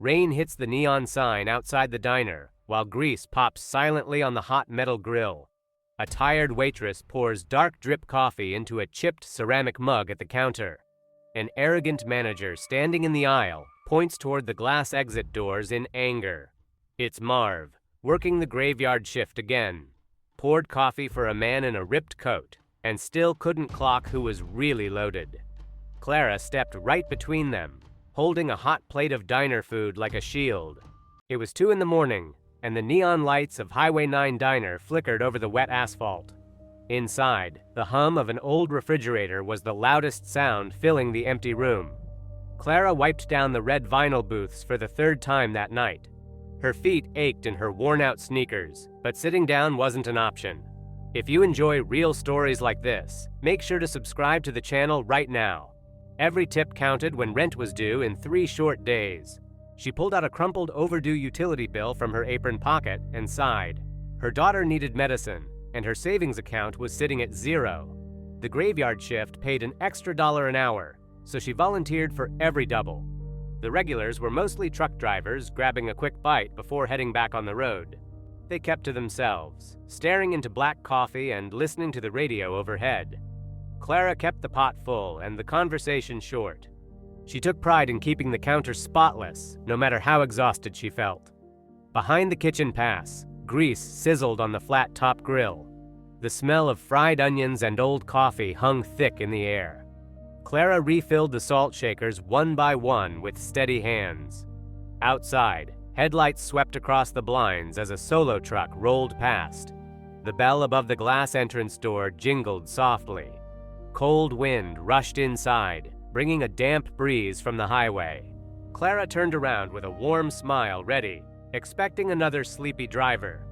Rain hits the neon sign outside the diner, while grease pops silently on the hot metal grill. A tired waitress pours dark drip coffee into a chipped ceramic mug at the counter. An arrogant manager standing in the aisle points toward the glass exit doors in anger. It's Marv, working the graveyard shift again. Poured coffee for a man in a ripped coat, and still couldn't clock who was really loaded. Clara stepped right between them, holding a hot plate of diner food like a shield. It was 2 a.m, and the neon lights of Highway 9 Diner flickered over the wet asphalt. Inside, the hum of an old refrigerator was the loudest sound filling the empty room. Clara wiped down the red vinyl booths for the 3rd time that night. Her feet ached in her worn-out sneakers, but sitting down wasn't an option. If you enjoy real stories like this, make sure to subscribe to the channel right now. Every tip counted when rent was due in 3 short days. She pulled out a crumpled overdue utility bill from her apron pocket and sighed. Her daughter needed medicine, and her savings account was sitting at 0. The graveyard shift paid an extra $1 an hour, so she volunteered for every double. The regulars were mostly truck drivers grabbing a quick bite before heading back on the road. They kept to themselves, staring into black coffee and listening to the radio overhead. Clara kept the pot full and the conversation short. She took pride in keeping the counter spotless, no matter how exhausted she felt. Behind the kitchen pass, grease sizzled on the flat-top grill. The smell of fried onions and old coffee hung thick in the air. Clara refilled the salt shakers one by one with steady hands. Outside, headlights swept across the blinds as a solo truck rolled past. The bell above the glass entrance door jingled softly. Cold wind rushed inside, bringing a damp breeze from the highway. Clara turned around with a warm smile ready, expecting another sleepy driver.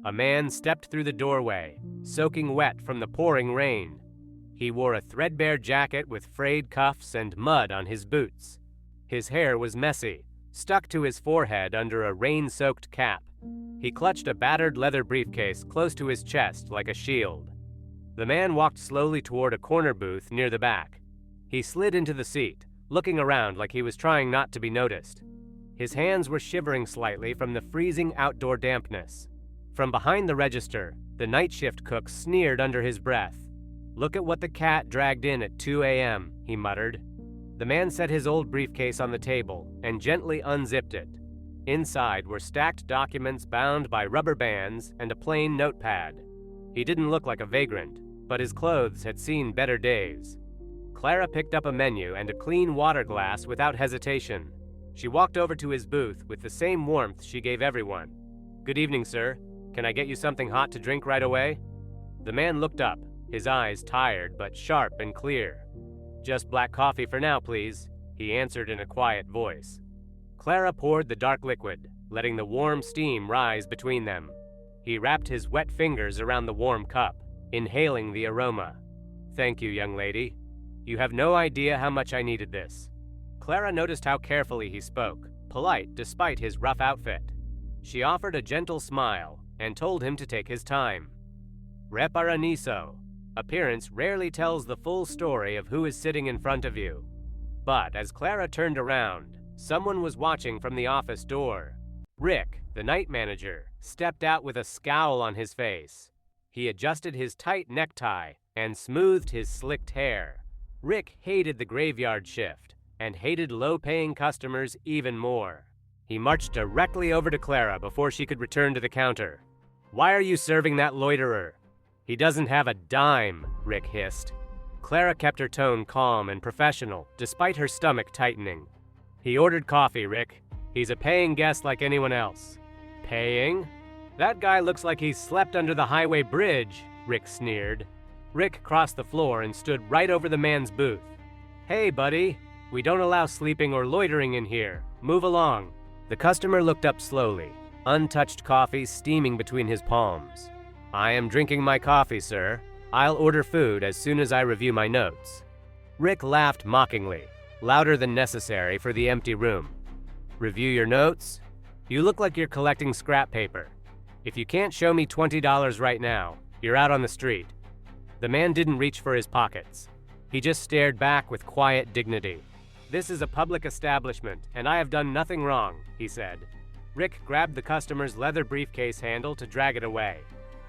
A man stepped through the doorway, soaking wet from the pouring rain. He wore a threadbare jacket with frayed cuffs and mud on his boots. His hair was messy, stuck to his forehead under a rain-soaked cap. He clutched a battered leather briefcase close to his chest like a shield. The man walked slowly toward a corner booth near the back. He slid into the seat, looking around like he was trying not to be noticed. His hands were shivering slightly from the freezing outdoor dampness. From behind the register, the night shift cook sneered under his breath. "Look at what the cat dragged in at 2 a.m., he muttered. The man set his old briefcase on the table and gently unzipped it. Inside were stacked documents bound by rubber bands and a plain notepad. He didn't look like a vagrant, but his clothes had seen better days. Clara picked up a menu and a clean water glass without hesitation. She walked over to his booth with the same warmth she gave everyone. "Good evening, sir. Can I get you something hot to drink right away?" The man looked up, his eyes tired but sharp and clear. "Just black coffee for now, please," he answered in a quiet voice. Clara poured the dark liquid, letting the warm steam rise between them. He wrapped his wet fingers around the warm cup, inhaling the aroma. "Thank you, young lady. You have no idea how much I needed this." Clara noticed how carefully he spoke, polite despite his rough outfit. She offered a gentle smile and told him to take his time. Reparaniso. Appearance rarely tells the full story of who is sitting in front of you. But as Clara turned around, someone was watching from the office door. Rick, the night manager, stepped out with a scowl on his face. He adjusted his tight necktie and smoothed his slicked hair. Rick hated the graveyard shift and hated low-paying customers even more. He marched directly over to Clara before she could return to the counter. "Why are you serving that loiterer?" "He doesn't have a dime," Rick hissed. Clara kept her tone calm and professional, despite her stomach tightening. "He ordered coffee, Rick. He's a paying guest like anyone else." "Paying? That guy looks like he slept under the highway bridge," Rick sneered. Rick crossed the floor and stood right over the man's booth. "Hey, buddy, we don't allow sleeping or loitering in here. Move along." The customer looked up slowly, untouched coffee steaming between his palms. "I am drinking my coffee, sir. I'll order food as soon as I review my notes." Rick laughed mockingly, louder than necessary for the empty room. "Review your notes? You look like you're collecting scrap paper. If you can't show me $20 right now, you're out on the street." The man didn't reach for his pockets. He just stared back with quiet dignity. "This is a public establishment, and I have done nothing wrong," he said. Rick grabbed the customer's leather briefcase handle to drag it away.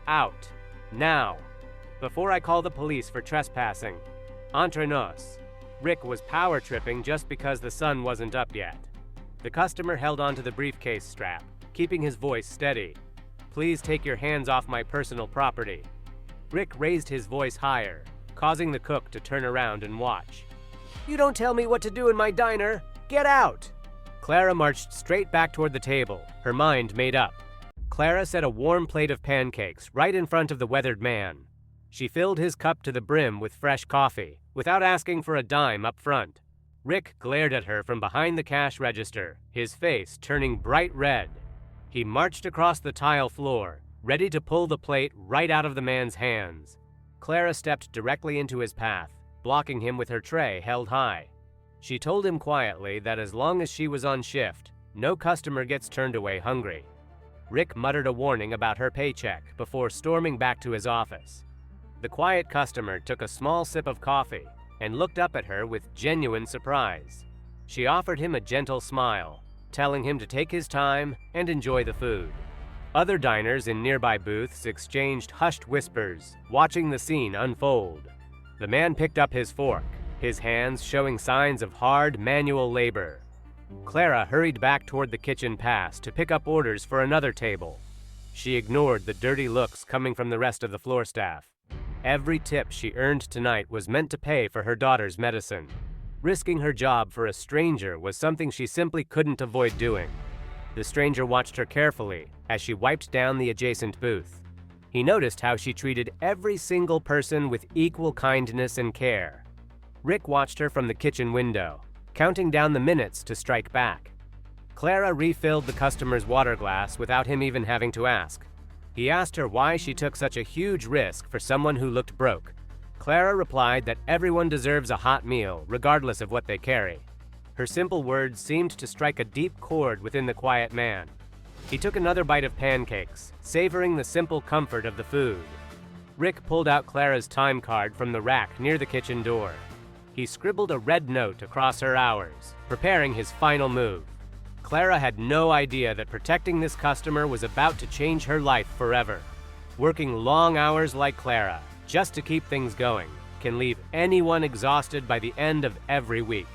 "Out. Now. Before I call the police for trespassing. Entre nos." Rick was power tripping just because the sun wasn't up yet. The customer held onto the briefcase strap, keeping his voice steady. "Please take your hands off my personal property." Rick raised his voice higher, causing the cook to turn around and watch. "You don't tell me what to do in my diner! Get out!" Clara marched straight back toward the table, her mind made up. Clara set a warm plate of pancakes right in front of the weathered man. She filled his cup to the brim with fresh coffee, without asking for a dime up front. Rick glared at her from behind the cash register, his face turning bright red. He marched across the tile floor, ready to pull the plate right out of the man's hands. Clara stepped directly into his path, blocking him with her tray held high. She told him quietly that as long as she was on shift, no customer gets turned away hungry. Rick muttered a warning about her paycheck before storming back to his office. The quiet customer took a small sip of coffee and looked up at her with genuine surprise. She offered him a gentle smile, telling him to take his time and enjoy the food. Other diners in nearby booths exchanged hushed whispers, watching the scene unfold. The man picked up his fork, his hands showing signs of hard manual labor. Clara hurried back toward the kitchen pass to pick up orders for another table. She ignored the dirty looks coming from the rest of the floor staff. Every tip she earned tonight was meant to pay for her daughter's medicine. Risking her job for a stranger was something she simply couldn't avoid doing. The stranger watched her carefully as she wiped down the adjacent booth. He noticed how she treated every single person with equal kindness and care. Rick watched her from the kitchen window, counting down the minutes to strike back. Clara refilled the customer's water glass without him even having to ask. He asked her why she took such a huge risk for someone who looked broke. Clara replied that everyone deserves a hot meal, regardless of what they carry. Her simple words seemed to strike a deep chord within the quiet man. He took another bite of pancakes, savoring the simple comfort of the food. Rick pulled out Clara's time card from the rack near the kitchen door. He scribbled a red note across her hours, preparing his final move. Clara had no idea that protecting this customer was about to change her life forever. Working long hours like Clara, just to keep things going, can leave anyone exhausted by the end of every week.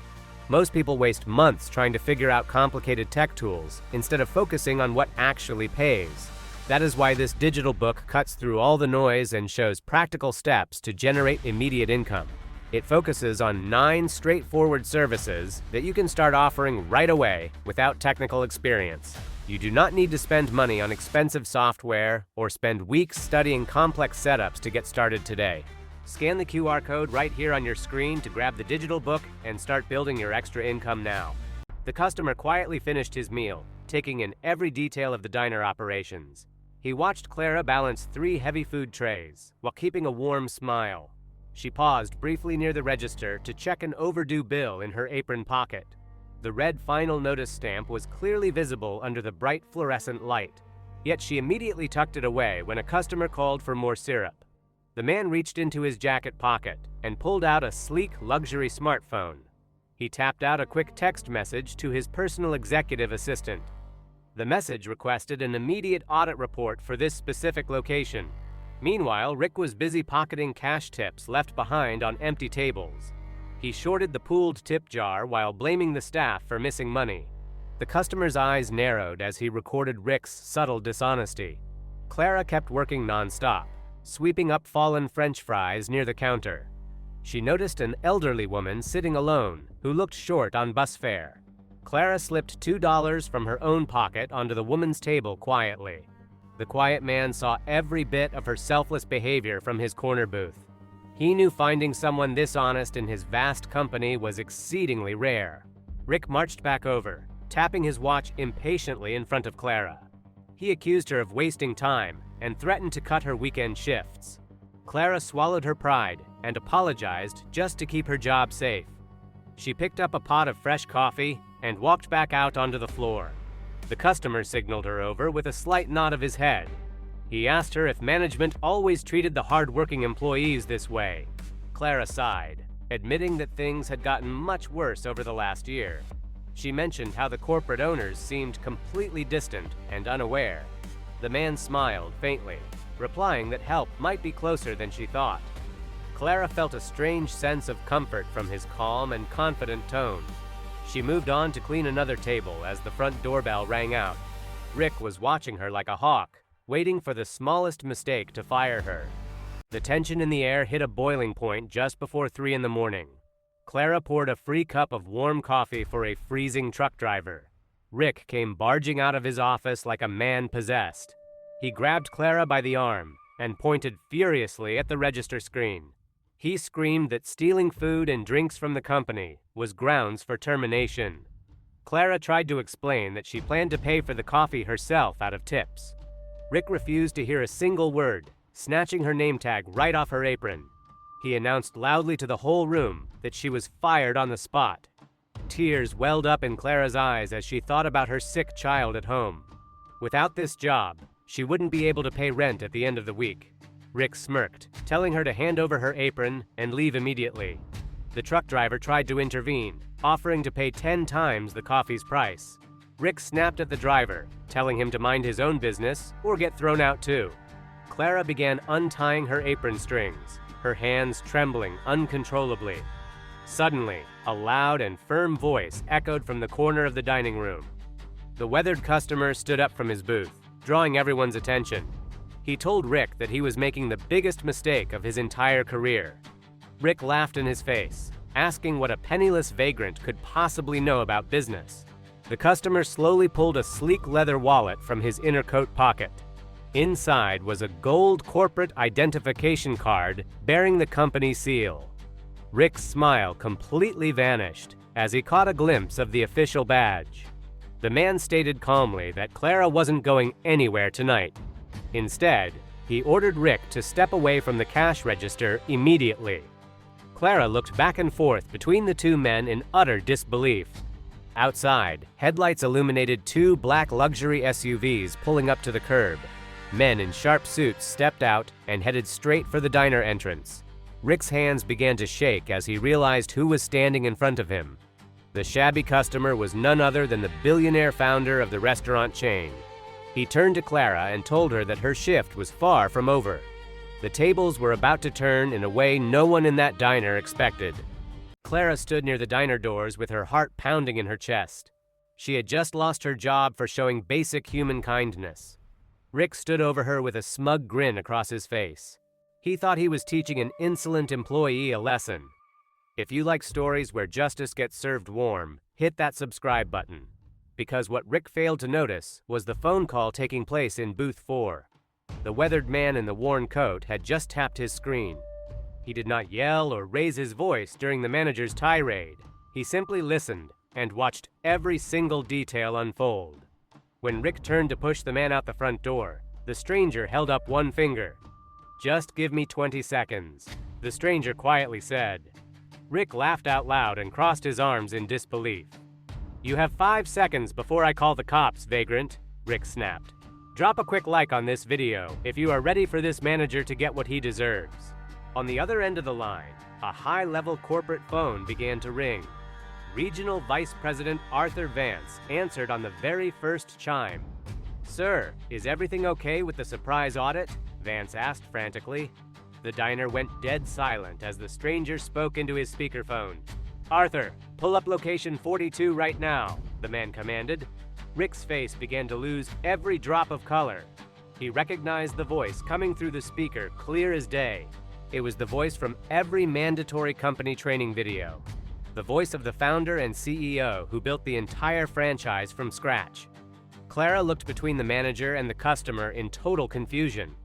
Most people waste months trying to figure out complicated tech tools instead of focusing on what actually pays. That is why this digital book cuts through all the noise and shows practical steps to generate immediate income. It focuses on 9 straightforward services that you can start offering right away without technical experience. You do not need to spend money on expensive software or spend weeks studying complex setups to get started today. Scan the QR code right here on your screen to grab the digital book and start building your extra income now. The customer quietly finished his meal, taking in every detail of the diner operations. He watched Clara balance 3 heavy food trays while keeping a warm smile. She paused briefly near the register to check an overdue bill in her apron pocket. The red final notice stamp was clearly visible under the bright fluorescent light, yet she immediately tucked it away when a customer called for more syrup. The man reached into his jacket pocket and pulled out a sleek luxury smartphone. He tapped out a quick text message to his personal executive assistant. The message requested an immediate audit report for this specific location. Meanwhile, Rick was busy pocketing cash tips left behind on empty tables. He shorted the pooled tip jar while blaming the staff for missing money. The customer's eyes narrowed as he recorded Rick's subtle dishonesty. Clara kept working nonstop, sweeping up fallen French fries near the counter. She noticed an elderly woman sitting alone who looked short on bus fare. Clara slipped $2 from her own pocket onto the woman's table quietly. The quiet man saw every bit of her selfless behavior from his corner booth. He knew finding someone this honest in his vast company was exceedingly rare. Rick marched back over, tapping his watch impatiently in front of Clara. He accused her of wasting time and threatened to cut her weekend shifts. Clara swallowed her pride and apologized just to keep her job safe. She picked up a pot of fresh coffee and walked back out onto the floor. The customer signaled her over with a slight nod of his head. He asked her if management always treated the hard-working employees this way. Clara sighed. admitting that things had gotten much worse over the last year. She mentioned how the corporate owners seemed completely distant and unaware. The man smiled faintly, replying that help might be closer than she thought. Clara felt a strange sense of comfort from his calm and confident tone. She moved on to clean another table as the front doorbell rang out. Rick was watching her like a hawk, waiting for the smallest mistake to fire her. The tension in the air hit a boiling point just before 3 in the morning. Clara poured a free cup of warm coffee for a freezing truck driver. Rick came barging out of his office like a man possessed. He grabbed Clara by the arm and pointed furiously at the register screen. He screamed that stealing food and drinks from the company was grounds for termination. Clara tried to explain that she planned to pay for the coffee herself out of tips. Rick refused to hear a single word, snatching her name tag right off her apron. He announced loudly to the whole room that she was fired on the spot. Tears welled up in Clara's eyes as she thought about her sick child at home. Without this job, she wouldn't be able to pay rent at the end of the week. Rick smirked, telling her to hand over her apron and leave immediately. The truck driver tried to intervene, offering to pay 10 times the coffee's price. Rick snapped at the driver, telling him to mind his own business or get thrown out too. Clara began untying her apron strings, her hands trembling uncontrollably. Suddenly, a loud and firm voice echoed from the corner of the dining room. The weathered customer stood up from his booth, drawing everyone's attention. He told Rick that he was making the biggest mistake of his entire career. Rick laughed in his face, asking what a penniless vagrant could possibly know about business. The customer slowly pulled a sleek leather wallet from his inner coat pocket. Inside was a gold corporate identification card bearing the company seal. Rick's smile completely vanished as he caught a glimpse of the official badge. The man stated calmly that Clara wasn't going anywhere tonight. Instead, he ordered Rick to step away from the cash register immediately. Clara looked back and forth between the two men in utter disbelief. Outside, headlights illuminated 2 black luxury SUVs pulling up to the curb. Men in sharp suits stepped out and headed straight for the diner entrance. Rick's hands began to shake as he realized who was standing in front of him. The shabby customer was none other than the billionaire founder of the restaurant chain. He turned to Clara and told her that her shift was far from over. The tables were about to turn in a way no one in that diner expected. Clara stood near the diner doors with her heart pounding in her chest. She had just lost her job for showing basic human kindness. Rick stood over her with a smug grin across his face. He thought he was teaching an insolent employee a lesson. If you like stories where justice gets served warm, hit that subscribe button. Because what Rick failed to notice was the phone call taking place in booth 4. The weathered man in the worn coat had just tapped his screen. He did not yell or raise his voice during the manager's tirade. He simply listened and watched every single detail unfold. When Rick turned to push the man out the front door, the stranger held up one finger. "Just give me 20 seconds," the stranger quietly said. Rick laughed out loud and crossed his arms in disbelief. "You have 5 seconds before I call the cops, vagrant," Rick snapped. "Drop a quick like on this video if you are ready for this manager to get what he deserves." On the other end of the line, a high-level corporate phone began to ring. Regional Vice President Arthur Vance answered on the very first chime. "Sir, is everything okay with the surprise audit?" Vance asked frantically. The diner went dead silent as the stranger spoke into his speakerphone. "Arthur, pull up location 42 right now," the man commanded. Rick's face began to lose every drop of color. He recognized the voice coming through the speaker clear as day. It was the voice from every mandatory company training video. The voice of the founder and CEO who built the entire franchise from scratch. Clara looked between the manager and the customer in total confusion.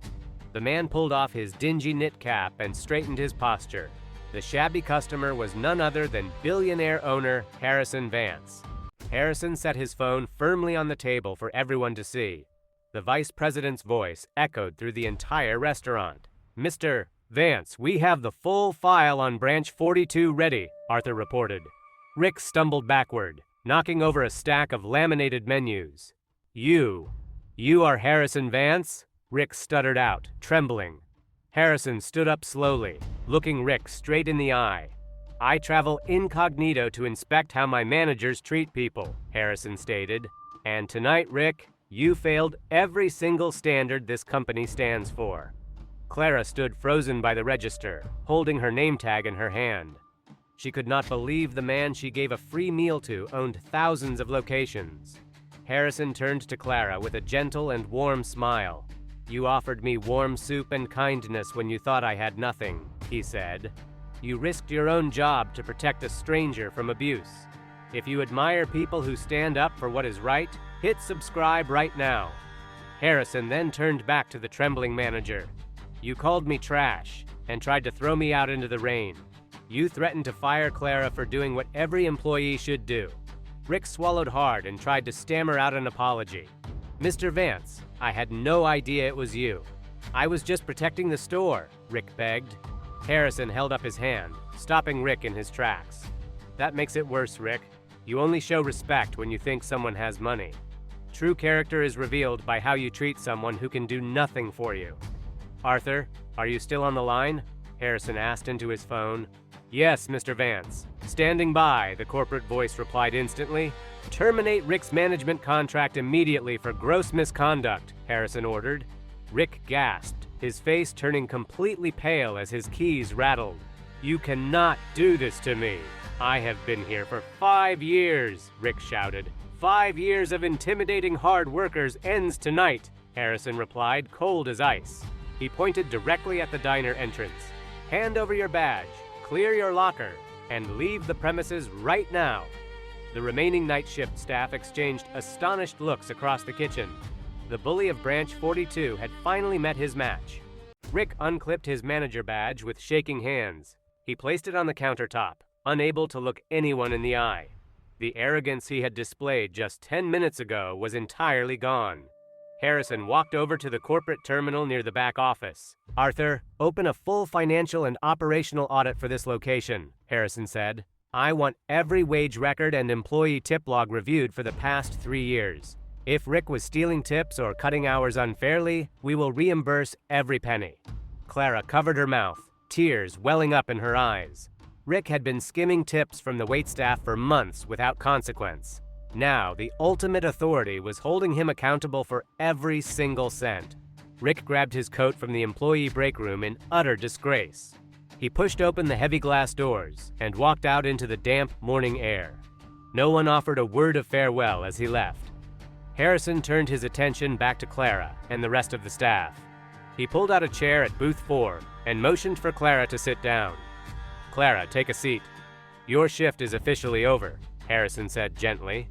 The man pulled off his dingy knit cap and straightened his posture. The shabby customer was none other than billionaire owner Harrison Vance. Harrison set his phone firmly on the table for everyone to see. The vice president's voice echoed through the entire restaurant. "Mr. Vance, we have the full file on branch 42 ready," Arthur reported. Rick stumbled backward, knocking over a stack of laminated menus. You are Harrison Vance?" Rick stuttered out, trembling. Harrison stood up slowly, looking Rick straight in the eye. I travel incognito to inspect how my managers treat people, Harrison stated. And tonight, Rick, you failed every single standard this company stands for. Clara stood frozen by the register, holding her name tag in her hand. She could not believe the man she gave a free meal to owned thousands of locations. Harrison turned to Clara with a gentle and warm smile. You offered me warm soup and kindness when you thought I had nothing, he said. You risked your own job to protect a stranger from abuse. If you admire people who stand up for what is right, hit subscribe right now. Harrison then turned back to the trembling manager. You called me trash and tried to throw me out into the rain. You threatened to fire Clara for doing what every employee should do. Rick swallowed hard and tried to stammer out an apology. Mr. Vance, I had no idea it was you. I was just protecting the store, Rick begged. Harrison held up his hand, stopping Rick in his tracks. That makes it worse, Rick. You only show respect when you think someone has money. True character is revealed by how you treat someone who can do nothing for you. Arthur, are you still on the line? Harrison asked into his phone. Yes, Mr. Vance. Standing by, the corporate voice replied instantly. Terminate Rick's management contract immediately for gross misconduct, Harrison ordered. Rick gasped, his face turning completely pale as his keys rattled. You cannot do this to me. I have been here for 5 years, Rick shouted. 5 years of intimidating hard workers ends tonight, Harrison replied, cold as ice. He pointed directly at the diner entrance. Hand over your badge, clear your locker, and leave the premises right now. The remaining night shift staff exchanged astonished looks across the kitchen. The bully of Branch 42 had finally met his match. Rick unclipped his manager badge with shaking hands. He placed it on the countertop, unable to look anyone in the eye. The arrogance he had displayed just 10 minutes ago was entirely gone. Harrison walked over to the corporate terminal near the back office. Arthur, open a full financial and operational audit for this location, Harrison said. I want every wage record and employee tip log reviewed for the past 3 years. If Rick was stealing tips or cutting hours unfairly, we will reimburse every penny. Clara covered her mouth, tears welling up in her eyes. Rick had been skimming tips from the waitstaff for months without consequence. Now, the ultimate authority was holding him accountable for every single cent. Rick grabbed his coat from the employee break room in utter disgrace. He pushed open the heavy glass doors and walked out into the damp morning air. No one offered a word of farewell as he left. Harrison turned his attention back to Clara and the rest of the staff. He pulled out a chair at booth 4 and motioned for Clara to sit down. Clara, take a seat. Your shift is officially over, Harrison said gently.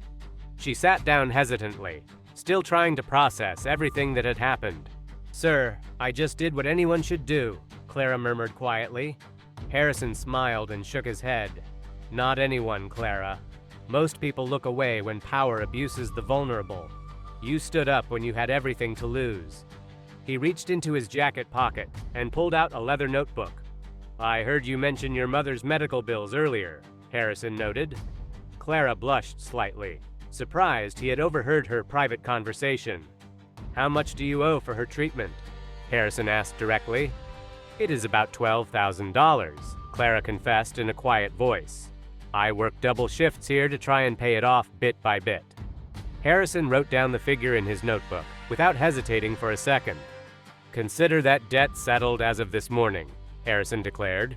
She sat down hesitantly, still trying to process everything that had happened. Sir, I just did what anyone should do, Clara murmured quietly. Harrison smiled and shook his head. Not anyone, Clara. Most people look away when power abuses the vulnerable. You stood up when you had everything to lose. He reached into his jacket pocket and pulled out a leather notebook. I heard you mention your mother's medical bills earlier, Harrison noted. Clara blushed slightly, surprised he had overheard her private conversation. How much do you owe for her treatment? Harrison asked directly. It is about $12,000, Clara confessed in a quiet voice. I work double shifts here to try and pay it off bit by bit. Harrison wrote down the figure in his notebook, without hesitating for a second. Consider that debt settled as of this morning, Harrison declared.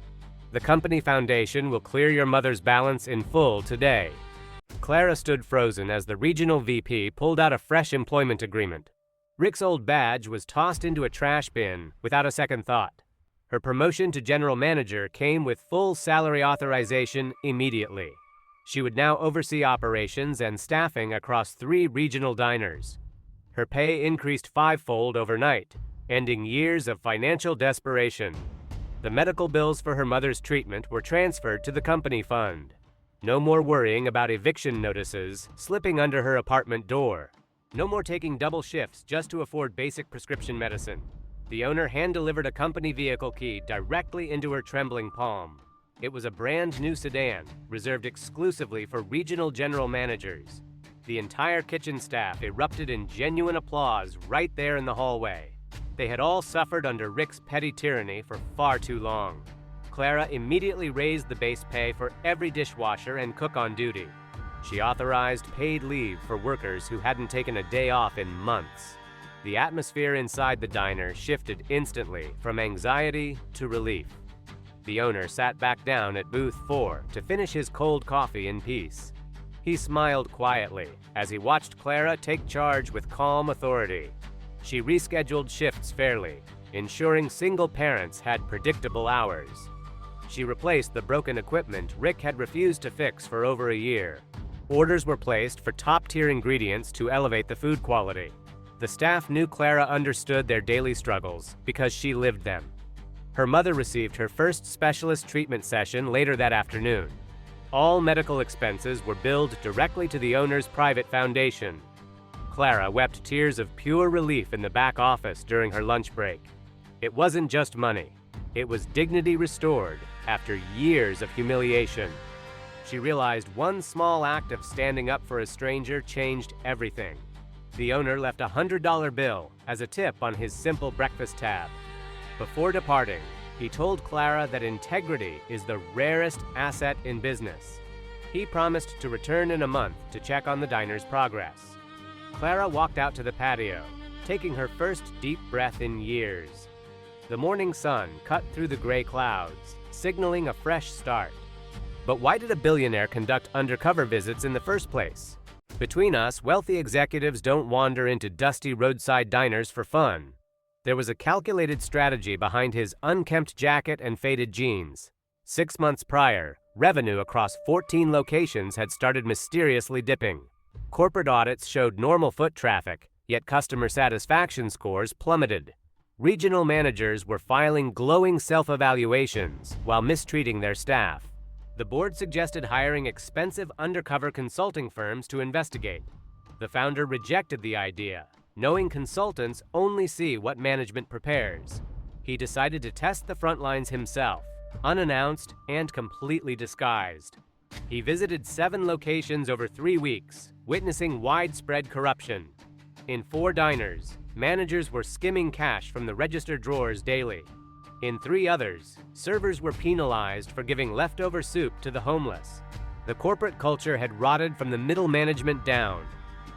The company foundation will clear your mother's balance in full today. Clara stood frozen as the regional VP pulled out a fresh employment agreement. Rick's old badge was tossed into a trash bin without a second thought. Her promotion to general manager came with full salary authorization immediately. She would now oversee operations and staffing across 3 regional diners. Her pay increased 5-fold overnight, ending years of financial desperation. The medical bills for her mother's treatment were transferred to the company fund. No more worrying about eviction notices slipping under her apartment door. No more taking double shifts just to afford basic prescription medicine. The owner hand-delivered a company vehicle key directly into her trembling palm. It was a brand new sedan, reserved exclusively for regional general managers. The entire kitchen staff erupted in genuine applause right there in the hallway. They had all suffered under Rick's petty tyranny for far too long. Clara immediately raised the base pay for every dishwasher and cook on duty. She authorized paid leave for workers who hadn't taken a day off in months. The atmosphere inside the diner shifted instantly from anxiety to relief. The owner sat back down at booth 4 to finish his cold coffee in peace. He smiled quietly as he watched Clara take charge with calm authority. She rescheduled shifts fairly, ensuring single parents had predictable hours. She replaced the broken equipment Rick had refused to fix for over a year. Orders were placed for top-tier ingredients to elevate the food quality. The staff knew Clara understood their daily struggles because she lived them. Her mother received her first specialist treatment session later that afternoon. All medical expenses were billed directly to the owner's private foundation. Clara wept tears of pure relief in the back office during her lunch break. It wasn't just money. It was dignity restored after years of humiliation. She realized one small act of standing up for a stranger changed everything. The owner left a $100 bill as a tip on his simple breakfast tab. Before departing, he told Clara that integrity is the rarest asset in business. He promised to return in a month to check on the diner's progress. Clara walked out to the patio, taking her first deep breath in years. The morning sun cut through the gray clouds, signaling a fresh start. But why did a billionaire conduct undercover visits in the first place? Between us, wealthy executives don't wander into dusty roadside diners for fun. There was a calculated strategy behind his unkempt jacket and faded jeans. 6 months prior, revenue across 14 locations had started mysteriously dipping. Corporate audits showed normal foot traffic, yet customer satisfaction scores plummeted. Regional managers were filing glowing self-evaluations while mistreating their staff. The board suggested hiring expensive undercover consulting firms to investigate. The founder rejected the idea, knowing consultants only see what management prepares. He decided to test the front lines himself, unannounced and completely disguised. He visited 7 locations over 3 weeks, witnessing widespread corruption. In 4 diners, managers were skimming cash from the register drawers daily. In 3 others, servers were penalized for giving leftover soup to the homeless. The corporate culture had rotted from the middle management down.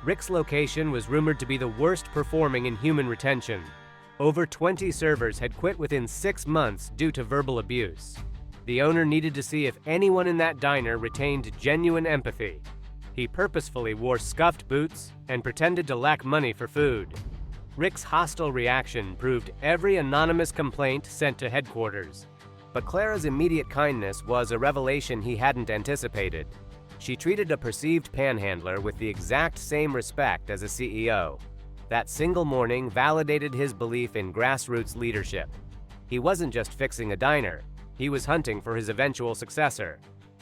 Rick's location was rumored to be the worst performing in human retention. Over 20 servers had quit within 6 months due to verbal abuse. The owner needed to see if anyone in that diner retained genuine empathy. He purposefully wore scuffed boots and pretended to lack money for food. Rick's hostile reaction proved every anonymous complaint sent to headquarters. But Clara's immediate kindness was a revelation he hadn't anticipated. She treated a perceived panhandler with the exact same respect as a CEO. That single morning validated his belief in grassroots leadership. He wasn't just fixing a diner, he was hunting for his eventual successor.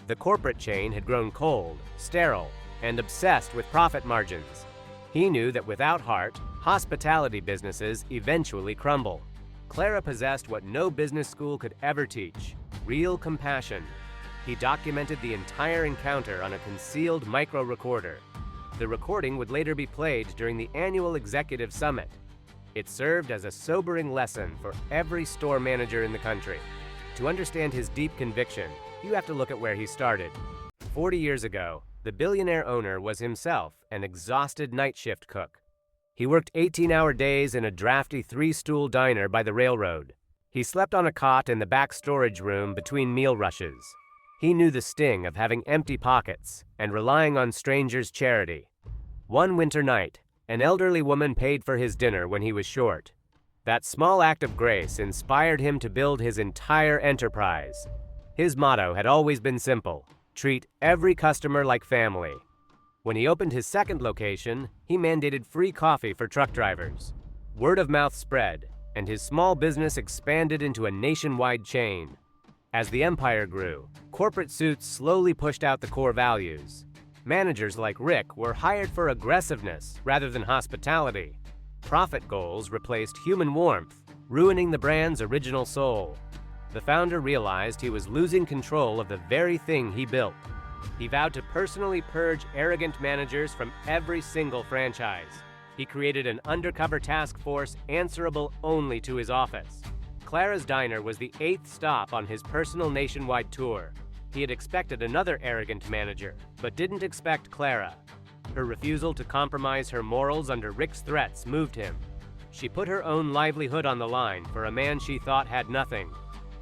The corporate chain had grown cold, sterile, and obsessed with profit margins. He knew that without heart, hospitality businesses eventually crumble. Clara possessed what no business school could ever teach: real compassion. He documented the entire encounter on a concealed micro-recorder. The recording would later be played during the annual executive summit. It served as a sobering lesson for every store manager in the country. To understand his deep conviction, you have to look at where he started. 40 years ago, the billionaire owner was himself an exhausted night shift cook. He worked 18-hour days in a drafty 3-stool diner by the railroad. He slept on a cot in the back storage room between meal rushes. He knew the sting of having empty pockets and relying on strangers' charity. One winter night, an elderly woman paid for his dinner when he was short. That small act of grace inspired him to build his entire enterprise. His motto had always been simple: treat every customer like family. When he opened his second location, he mandated free coffee for truck drivers. Word of mouth spread, and his small business expanded into a nationwide chain. As the empire grew, corporate suits slowly pushed out the core values. Managers like Rick were hired for aggressiveness rather than hospitality. Profit goals replaced human warmth, ruining the brand's original soul. The founder realized he was losing control of the very thing he built. He vowed to personally purge arrogant managers from every single franchise. He created an undercover task force answerable only to his office. Clara's diner was the 8th stop on his personal nationwide tour. He had expected another arrogant manager, but didn't expect Clara. Her refusal to compromise her morals under Rick's threats moved him. She put her own livelihood on the line for a man she thought had nothing.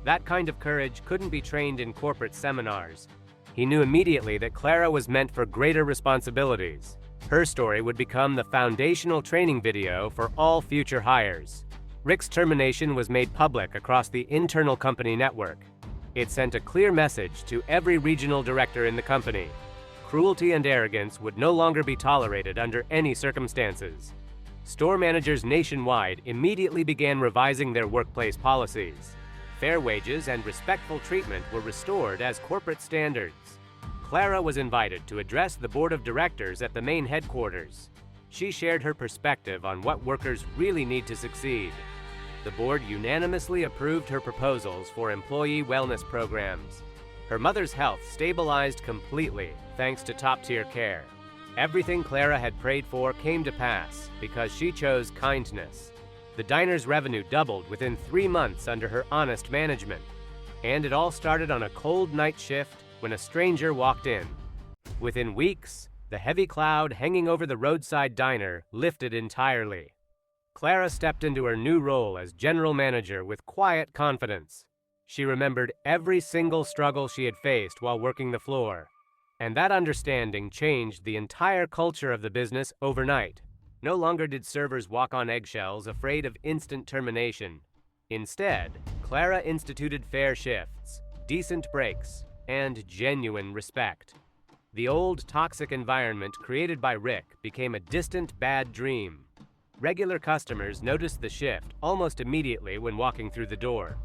That kind of courage couldn't be trained in corporate seminars. He knew immediately that Clara was meant for greater responsibilities. Her story would become the foundational training video for all future hires. Rick's termination was made public across the internal company network. It sent a clear message to every regional director in the company. Cruelty and arrogance would no longer be tolerated under any circumstances. Store managers nationwide immediately began revising their workplace policies. Fair wages and respectful treatment were restored as corporate standards. Clara was invited to address the board of directors at the main headquarters. She shared her perspective on what workers really need to succeed. The board unanimously approved her proposals for employee wellness programs. Her mother's health stabilized completely thanks to top-tier care. Everything Clara had prayed for came to pass because she chose kindness. The diner's revenue doubled within 3 months under her honest management. And it all started on a cold night shift when a stranger walked in. Within weeks, the heavy cloud hanging over the roadside diner lifted entirely. Clara stepped into her new role as general manager with quiet confidence. She remembered every single struggle she had faced while working the floor. And that understanding changed the entire culture of the business overnight. No longer did servers walk on eggshells, afraid of instant termination. Instead, Clara instituted fair shifts, decent breaks, and genuine respect. The old toxic environment created by Rick became a distant bad dream. Regular customers noticed the shift almost immediately when walking through the door.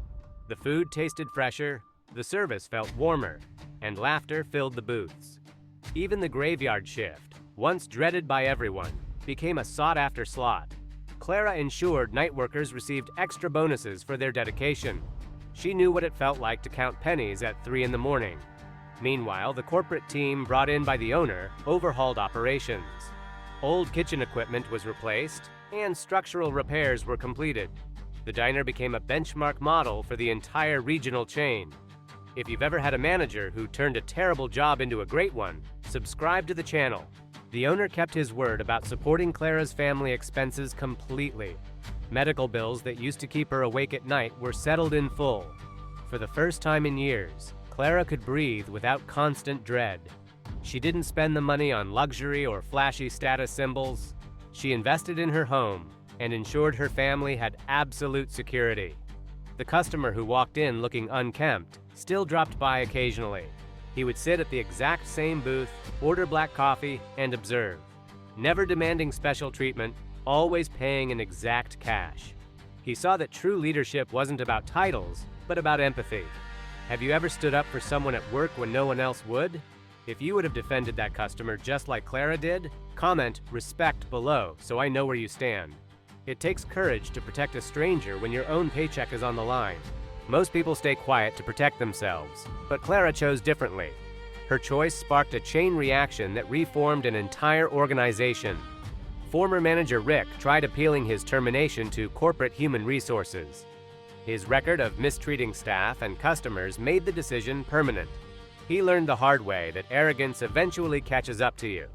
The food tasted fresher, the service felt warmer, and laughter filled the booths. Even the graveyard shift, once dreaded by everyone, became a sought-after slot. Clara ensured night workers received extra bonuses for their dedication. She knew what it felt like to count pennies at 3 in the morning. Meanwhile, the corporate team brought in by the owner overhauled operations. Old kitchen equipment was replaced, and structural repairs were completed. The diner became a benchmark model for the entire regional chain. If you've ever had a manager who turned a terrible job into a great one, subscribe to the channel. The owner kept his word about supporting Clara's family expenses completely. Medical bills that used to keep her awake at night were settled in full. For the first time in years, Clara could breathe without constant dread. She didn't spend the money on luxury or flashy status symbols. She invested in her home and ensured her family had absolute security. The customer who walked in looking unkempt still dropped by occasionally. He would sit at the exact same booth, order black coffee, and observe. Never demanding special treatment, always paying in exact cash. He saw that true leadership wasn't about titles, but about empathy. Have you ever stood up for someone at work when no one else would? If you would have defended that customer just like Clara did, comment "respect" below so I know where you stand. It takes courage to protect a stranger when your own paycheck is on the line. Most people stay quiet to protect themselves, but Clara chose differently. Her choice sparked a chain reaction that reformed an entire organization. Former manager Rick tried appealing his termination to corporate human resources. His record of mistreating staff and customers made the decision permanent. He learned the hard way that arrogance eventually catches up to you.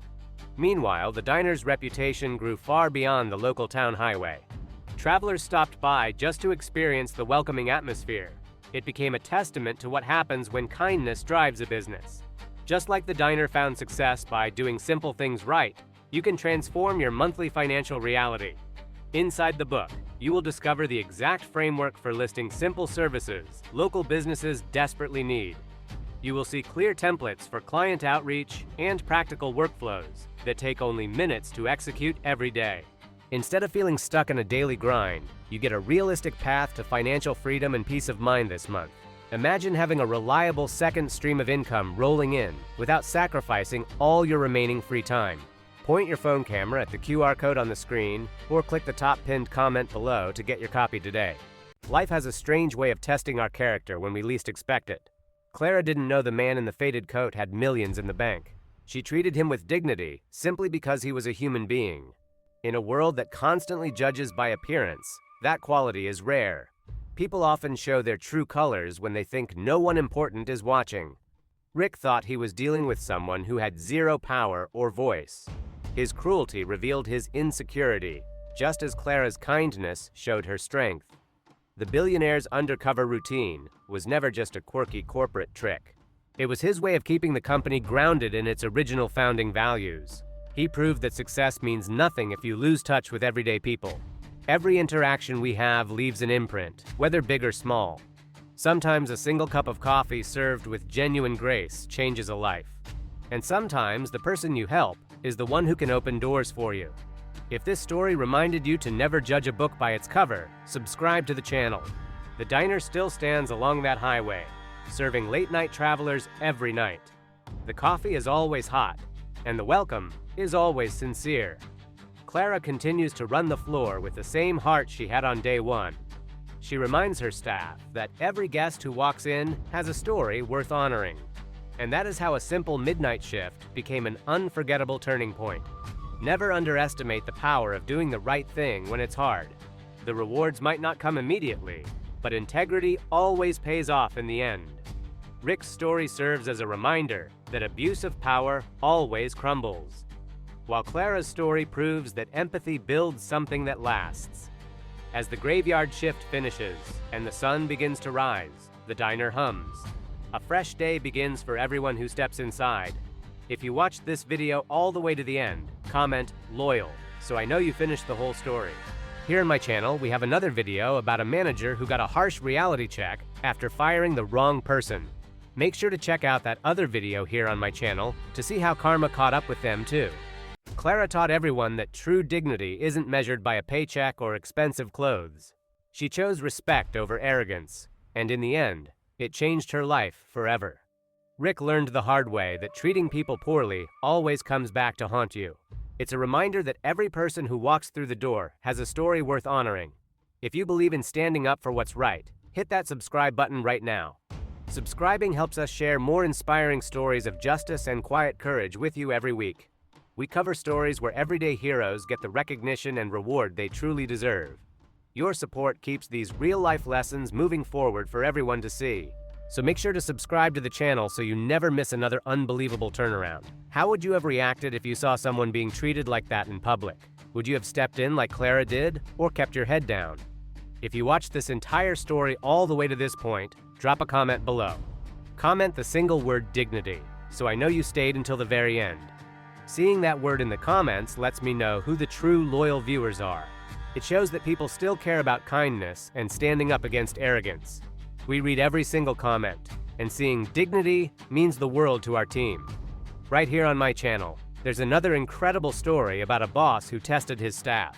Meanwhile, the diner's reputation grew far beyond the local town highway. Travelers stopped by just to experience the welcoming atmosphere. It became a testament to what happens when kindness drives a business. Just like the diner found success by doing simple things right, you can transform your monthly financial reality. Inside the book, you will discover the exact framework for listing simple services local businesses desperately need. You will see clear templates for client outreach and practical workflows that take only minutes to execute every day. Instead of feeling stuck in a daily grind, you get a realistic path to financial freedom and peace of mind this month. Imagine having a reliable second stream of income rolling in without sacrificing all your remaining free time. Point your phone camera at the QR code on the screen or click the top pinned comment below to get your copy today. Life has a strange way of testing our character when we least expect it. Clara didn't know the man in the faded coat had millions in the bank. She treated him with dignity simply because he was a human being. In a world that constantly judges by appearance, that quality is rare. People often show their true colors when they think no one important is watching. Rick thought he was dealing with someone who had zero power or voice. His cruelty revealed his insecurity, just as Clara's kindness showed her strength. The billionaire's undercover routine was never just a quirky corporate trick. It was his way of keeping the company grounded in its original founding values. He proved that success means nothing if you lose touch with everyday people. Every interaction we have leaves an imprint, whether big or small. Sometimes a single cup of coffee served with genuine grace changes a life. And sometimes the person you help is the one who can open doors for you. If this story reminded you to never judge a book by its cover, subscribe to the channel. The diner still stands along that highway, serving late-night travelers every night. The coffee is always hot, and the welcome is always sincere. Clara continues to run the floor with the same heart she had on day one. She reminds her staff that every guest who walks in has a story worth honoring. And that is how a simple midnight shift became an unforgettable turning point. Never underestimate the power of doing the right thing when it's hard. The rewards might not come immediately, but integrity always pays off in the end. Rick's story serves as a reminder that abuse of power always crumbles, while Clara's story proves that empathy builds something that lasts. As the graveyard shift finishes and the sun begins to rise, the diner hums. A fresh day begins for everyone who steps inside. If you watched this video all the way to the end, comment "loyal" so I know you finished the whole story. Here on my channel, we have another video about a manager who got a harsh reality check after firing the wrong person. Make sure to check out that other video here on my channel to see how karma caught up with them too. Clara taught everyone that true dignity isn't measured by a paycheck or expensive clothes. She chose respect over arrogance, and in the end, it changed her life forever. Rick learned the hard way that treating people poorly always comes back to haunt you. It's a reminder that every person who walks through the door has a story worth honoring. If you believe in standing up for what's right, hit that subscribe button right now. Subscribing helps us share more inspiring stories of justice and quiet courage with you every week. We cover stories where everyday heroes get the recognition and reward they truly deserve. Your support keeps these real-life lessons moving forward for everyone to see. So make sure to subscribe to the channel so you never miss another unbelievable turnaround. How would you have reacted if you saw someone being treated like that in public? Would you have stepped in like Clara did, or kept your head down? If you watched this entire story all the way to this point, drop a comment below. Comment the single word "dignity," so I know you stayed until the very end. Seeing that word in the comments lets me know who the true loyal viewers are. It shows that people still care about kindness and standing up against arrogance. We read every single comment, and seeing dignity means the world to our team. Right here on my channel, there's another incredible story about a boss who tested his staff.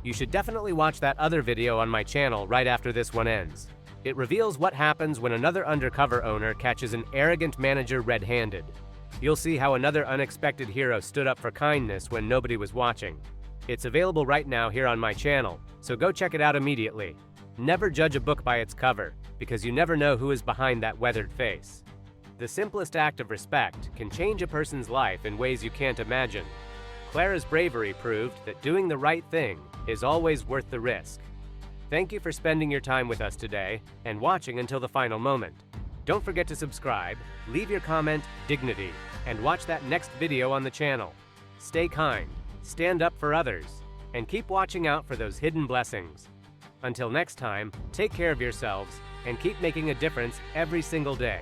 You should definitely watch that other video on my channel right after this one ends. It reveals what happens when another undercover owner catches an arrogant manager red-handed. You'll see how another unexpected hero stood up for kindness when nobody was watching. It's available right now here on my channel, so go check it out immediately. Never judge a book by its cover, because you never know who is behind that weathered face. The simplest act of respect can change a person's life in ways you can't imagine. Clara's bravery proved that doing the right thing is always worth the risk. Thank you for spending your time with us today and watching until the final moment. Don't forget to subscribe, leave your comment "dignity," and watch that next video on the channel. Stay kind, stand up for others, and keep watching out for those hidden blessings. Until next time, take care of yourselves and keep making a difference every single day.